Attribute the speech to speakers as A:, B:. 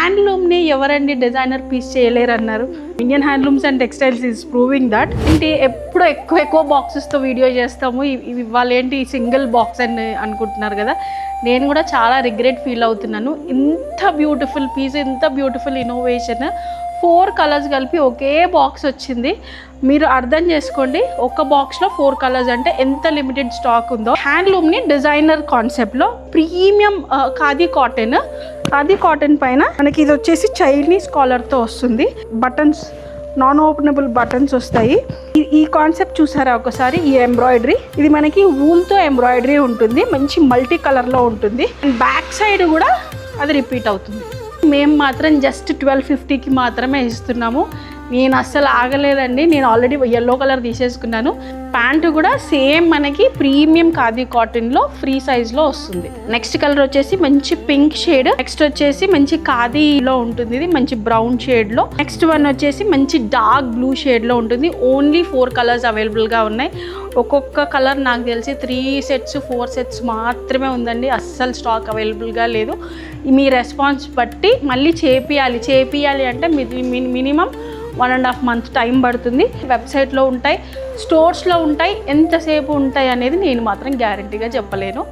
A: హ్యాండ్లూమ్ని ఎవరండి designer piece చేయలేరు అన్నారు. Indian handlooms and textiles is proving that. ఏంటి ఎప్పుడు ఎక్కువ బాక్సెస్తో వీడియో చేస్తాము, ఇవాళ ఏంటి సింగిల్ బాక్స్ అని అనుకుంటున్నారు కదా. నేను కూడా చాలా రిగ్రెట్ ఫీల్ అవుతున్నాను. ఇంత బ్యూటిఫుల్ పీస్, ఇంత బ్యూటిఫుల్ ఇన్నోవేషన్, 4 కలర్స్ కలిపి ఒకే బాక్స్ వచ్చింది. మీరు అర్థం చేసుకోండి, ఒక బాక్స్లో 4 కలర్స్ అంటే ఎంత లిమిటెడ్ స్టాక్ ఉందో. హ్యాండ్లూమ్ని డిజైనర్ కాన్సెప్ట్లో ప్రీమియం ఖాదీ కాటన్ పైన మనకి ఇది వచ్చేసి చైనీస్ కాలర్తో వస్తుంది. బటన్స్, నాన్ ఓపెనబుల్ బటన్స్ వస్తాయి. ఈ కాన్సెప్ట్ చూసారా ఒకసారి. ఈ ఎంబ్రాయిడరీ ఇది మనకి వూల్తో ఎంబ్రాయిడరీ ఉంటుంది, మంచి మల్టీ కలర్లో ఉంటుంది. అండ్ బ్యాక్ సైడ్ కూడా అది రిపీట్ అవుతుంది. మేము మాత్రం జస్ట్ 1250కి మాత్రమే ఇస్తున్నాము. నేను అస్సలు ఆగలేదండి. నేను ఆల్రెడీ ఎల్లో కలర్ తీసేసుకున్నాను. ప్యాంటు కూడా సేమ్ మనకి ప్రీమియం ఖాదీ కాటన్లో ఫ్రీ సైజ్లో వస్తుంది. నెక్స్ట్ కలర్ వచ్చేసి మంచి పింక్ షేడ్. నెక్స్ట్ వచ్చేసి మంచి ఖాదీలో ఉంటుంది, ఇది మంచి బ్రౌన్ షేడ్లో. నెక్స్ట్ వన్ వచ్చేసి మంచి డార్క్ బ్లూ షేడ్లో ఉంటుంది. ఓన్లీ 4 కలర్స్ అవైలబుల్గా ఉన్నాయి. ఒక్కొక్క కలర్ నాకు తెలిసి 3 సెట్స్ 4 సెట్స్ మాత్రమే ఉందండి. అస్సలు స్టాక్ అవైలబుల్గా లేదు. మీ రెస్పాన్స్ బట్టి మళ్ళీ చేపియాలి అంటే మినిమం 1.5 మంత్ టైం పడుతుంది. వెబ్సైట్లో ఉంటాయి, స్టోర్స్లో ఉంటాయి, ఎంతసేపు ఉంటాయి అనేది నేను మాత్రం గ్యారంటీగా చెప్పలేను.